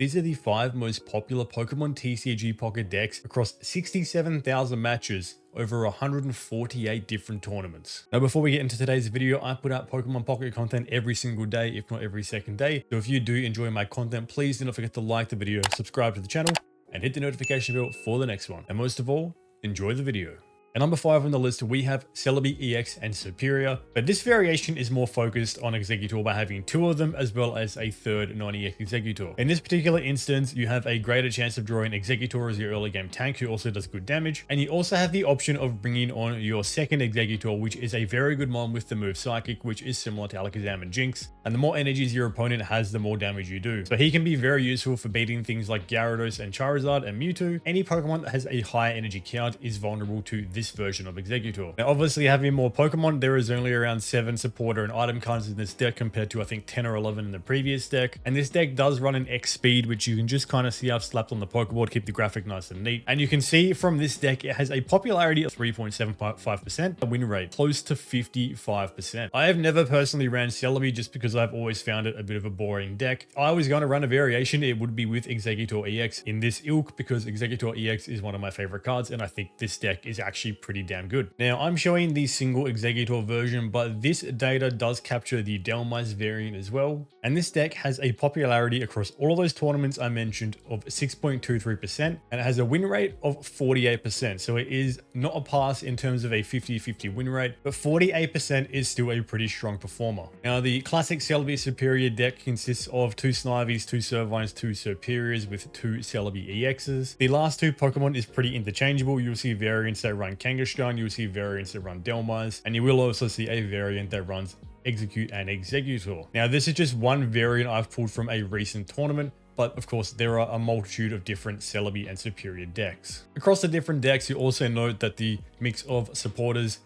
These are the 5 most popular Pokemon TCG Pocket decks across 67,000 matches over 148 different tournaments. Now before we get into today's video, I put out Pokemon Pocket content every single day, if not every second day. So if you do enjoy my content, please do not forget to like the video, subscribe to the channel, and hit the notification bell for the next one. And most of all, enjoy the video. At number 5 on the list, we have Celebi EX and Superior, but this variation is more focused on Exeggutor by having 2 of them as well as a third non-EX Exeggutor. In this particular instance, you have a greater chance of drawing Exeggutor as your early game tank who also does good damage, and you also have the option of bringing on your second Exeggutor, which is a very good mon with the move Psychic, which is similar to Alakazam and Jinx, and the more energies your opponent has, the more damage you do. So he can be very useful for beating things like Gyarados and Charizard and Mewtwo. Any Pokemon that has a higher energy count is vulnerable to this version of Exeggutor. Now obviously having more Pokemon, there is only around 7 supporter and item cards in this deck compared to I think 10 or 11 in the previous deck, and this deck does run an X speed, which you can just kind of see I've slapped on the Pokeboard, keep the graphic nice and neat. And you can see from this deck it has a popularity of 3.75%, a win rate close to 55%. I have never personally ran Celebi just because I've always found it a bit of a boring deck. I was going to run a variation, it would be with Exeggutor EX in this ilk because Exeggutor EX is one of my favorite cards, and I think this deck is actually pretty damn good. Now I'm showing the single Exeggutor version, but this data does capture the Delmise variant as well. And this deck has a popularity across all of those tournaments I mentioned of 6.23%, and it has a win rate of 48%. So it is not a pass in terms of a 50-50 win rate, but 48% is still a pretty strong performer. Now the classic Celebi Superior deck consists of 2 Snivies, 2 Servines, 2 Superiors with 2 Celebi EXs. The last 2 Pokemon is pretty interchangeable. You'll see variants that run Kangaskhan, you'll see variants that run Delmise, and you will also see a variant that runs Execute and Exeggutor. Now this is just one variant I've pulled from a recent tournament, but of course there are a multitude of different Celebi and Superior decks. Across the different decks, you also note that the mix of supporters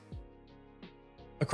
and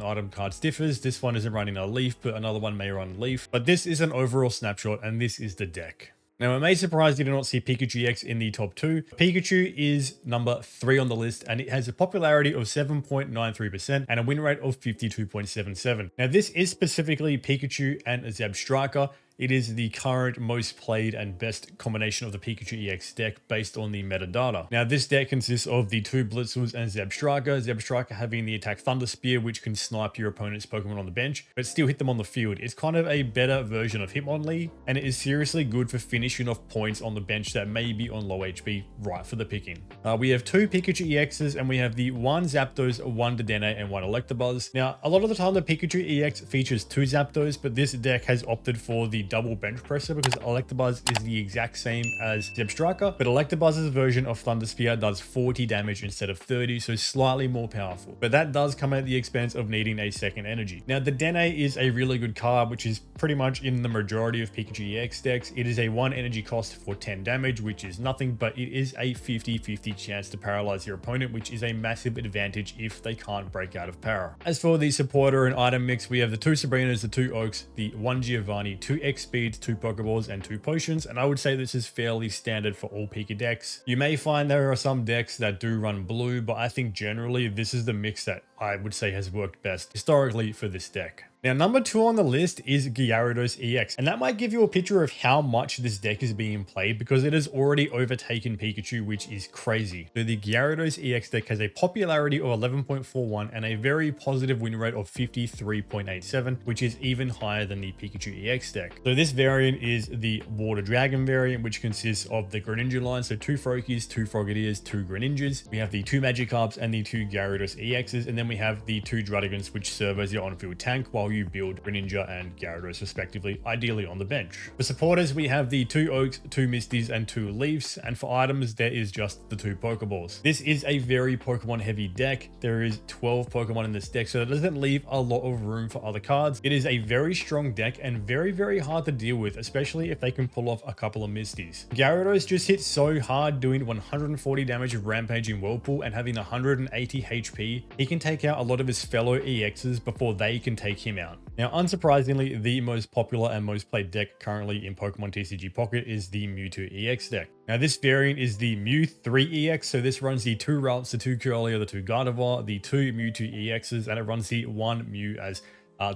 item cards differs. This one isn't running a Leaf, but another one may run Leaf. But this is an overall snapshot, and this is the deck. Now, it may surprise you to not see Pikachu EX in the top 2. Pikachu is number 3 on the list, and it has a popularity of 7.93% and a win rate of 52.77. Now, this is specifically Pikachu and Zebstrika. It is the current most played and best combination of the Pikachu EX deck based on the metadata. Now this deck consists of the 2 Blitzels and Zebstrika having the attack Thunder Spear, which can snipe your opponent's Pokemon on the bench, but still hit them on the field. It's kind of a better version of Hitmonlee, and it is seriously good for finishing off points on the bench that may be on low HP, right for the picking. We have 2 Pikachu EXs, and we have the 1 Zapdos, 1 Dedenne, and 1 Electabuzz. Now, a lot of the time the Pikachu EX features 2 Zapdos, but this deck has opted for the double bench presser because Electabuzz is the exact same as Zebstrika, but Electabuzz's version of Thunder Spear does 40 damage instead of 30, so slightly more powerful. But that does come at the expense of needing a second energy. Now, the Dedenne is a really good card, which is pretty much in the majority of Pikachu EX decks. It is a 1 energy cost for 10 damage, which is nothing, but it is a 50-50 chance to paralyze your opponent, which is a massive advantage if they can't break out of para. As for the supporter and item mix, we have the 2 Sabrinas, the 2 Oaks, the 1 Giovanni, 2 X speeds, 2 Pokeballs, and 2 potions, and I would say this is fairly standard for all Pika decks. You may find there are some decks that do run blue, but I think generally this is the mix that I would say has worked best historically for this deck. Now, number 2 on the list is Gyarados EX, and that might give you a picture of how much this deck is being played because it has already overtaken Pikachu, which is crazy. So the Gyarados EX deck has a popularity of 11.41 and a very positive win rate of 53.87, which is even higher than the Pikachu EX deck. So this variant is the Water Dragon variant, which consists of the Greninja line, so 2 Froakies, 2 Frogadiers, 2 Greninjas. We have the 2 Magikarps and the 2 Gyarados EXs, and then we have the 2 Druddigons, which serve as your on-field tank while you build Greninja and Gyarados respectively, ideally on the bench. For supporters, we have the 2 Oaks, 2 Misties, and 2 Leafs, and for items, there is just the 2 Pokeballs. This is a very Pokemon heavy deck. There is 12 Pokemon in this deck, so it doesn't leave a lot of room for other cards. It is a very strong deck and very hard to deal with, especially if they can pull off a couple of Misties. Gyarados just hits so hard, doing 140 damage of Rampaging Whirlpool and having 180 HP. He can take out a lot of his fellow EXs before they can take him out. Now, unsurprisingly, the most popular and most played deck currently in Pokemon TCG Pocket is the Mewtwo EX deck. Now, this variant is the Mew 3 EX, so this runs the 2 Ralts, the 2 Curlia, the 2 Gardevoir, the 2 Mewtwo EXs, and it runs the 1 Mew as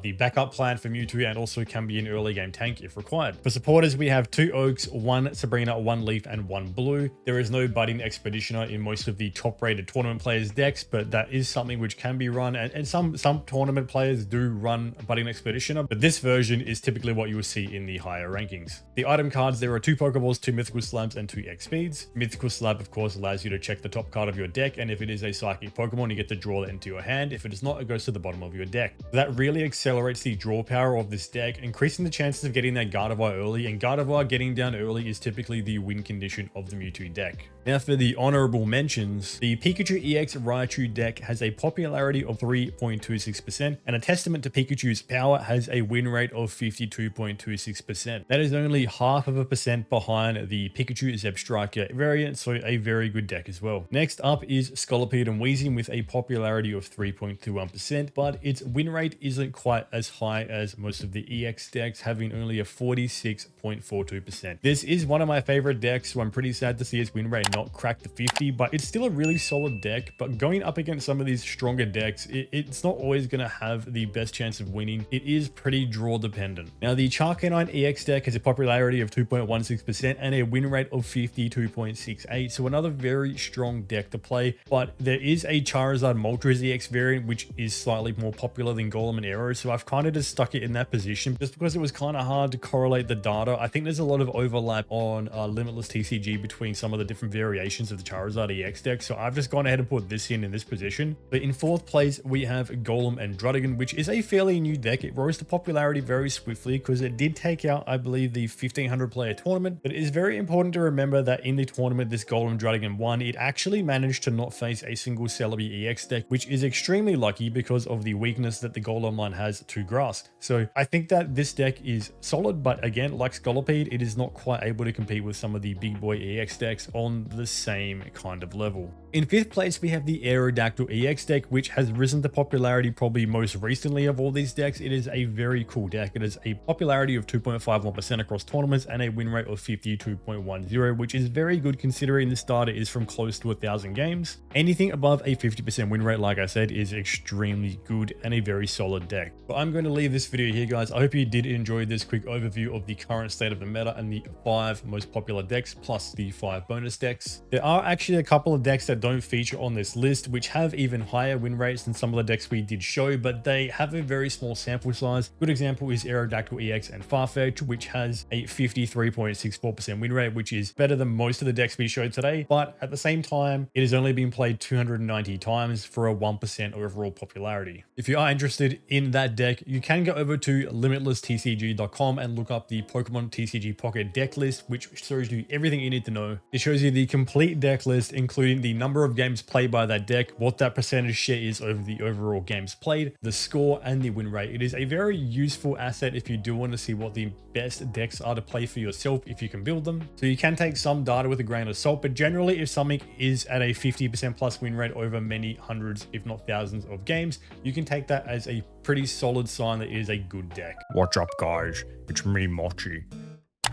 the backup plan for Mewtwo, and also can be an early game tank if required. For supporters, we have 2 Oaks, 1 Sabrina, 1 Leaf, and 1 Blue. There is no Budding Expeditioner in most of the top rated tournament players decks, but that is something which can be run, and some tournament players do run Budding Expeditioner, but this version is typically what you will see in the higher rankings. The item cards, there are 2 Pokeballs, 2 Mythical Slabs, and 2 X Speeds. Mythical Slab, of course, allows you to check the top card of your deck, and if it is a Psychic Pokemon, you get to draw it into your hand. If it is not, it goes to the bottom of your deck. That really accelerates the draw power of this deck, increasing the chances of getting that Gardevoir early, and Gardevoir getting down early is typically the win condition of the Mewtwo deck. Now for the honorable mentions, the Pikachu EX Raichu deck has a popularity of 3.26%, and a testament to Pikachu's power has a win rate of 52.26%. That is only 0.5% behind the Pikachu Zebstrika variant, so a very good deck as well. Next up is Scolipede and Weezing with a popularity of 3.21%, but its win rate isn't quite as high as most of the EX decks, having only a 46.42%. This is one of my favorite decks, so I'm pretty sad to see its win rate not crack the 50, but it's still a really solid deck. But going up against some of these stronger decks, it's not always going to have the best chance of winning. It is pretty draw dependent. Now the Charcanine EX deck has a popularity of 2.16% and a win rate of 52.68, so another very strong deck to play. But there is a Charizard Moltres EX variant which is slightly more popular than Golem and Arrow, so I've kind of just stuck it in that position just because it was kind of hard to correlate the data. I think there's a lot of overlap on Limitless TCG between some of the different variations of the Charizard EX deck, so I've just gone ahead and put this in this position. But in 4th place we have Golem and Druddigon, which is a fairly new deck. It rose to popularity very swiftly because it did take out, I believe, the 1500 player tournament, but it is very important to remember that in the tournament this Golem Druddigon won, it actually managed to not face a single Celebi EX deck, which is extremely lucky because of the weakness that the Golem line has to Grass. So I think that this deck is solid, but again, like Scolipede, it is not quite able to compete with some of the big boy EX decks on the same kind of level. In 5th place, we have the Aerodactyl EX deck, which has risen to popularity probably most recently of all these decks. It is a very cool deck. It has a popularity of 2.51% across tournaments and a win rate of 52.10, which is very good considering this data is from close to 1,000 games. Anything above a 50% win rate, like I said, is extremely good and a very solid deck. But I'm going to leave this video here, guys. I hope you did enjoy this quick overview of the current state of the meta and the 5 most popular decks plus the 5 bonus decks. There are actually a couple of decks that don't feature on this list which have even higher win rates than some of the decks we did show, but they have a very small sample size. Good example is Aerodactyl EX and Farfetch, which has a 53.64% win rate, which is better than most of the decks we showed today, but at the same time it has only been played 290 times for a 1% overall popularity. If you are interested in that deck, you can go over to limitlesstcg.com and look up the Pokemon TCG Pocket deck list, which shows you everything you need to know. It shows you the complete deck list, including the number of games played by that deck, what that percentage share is over the overall games played, the score, and the win rate. It is a very useful asset if you do want to see what the best decks are to play for yourself if you can build them. So you can take some data with a grain of salt, but generally if something is at a 50% plus win rate over many hundreds, if not thousands of games, you can take that as a pretty solid sign that it is a good deck. What's up, guys? It's me, Mochi.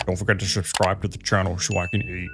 Don't forget to subscribe to the channel so I can eat.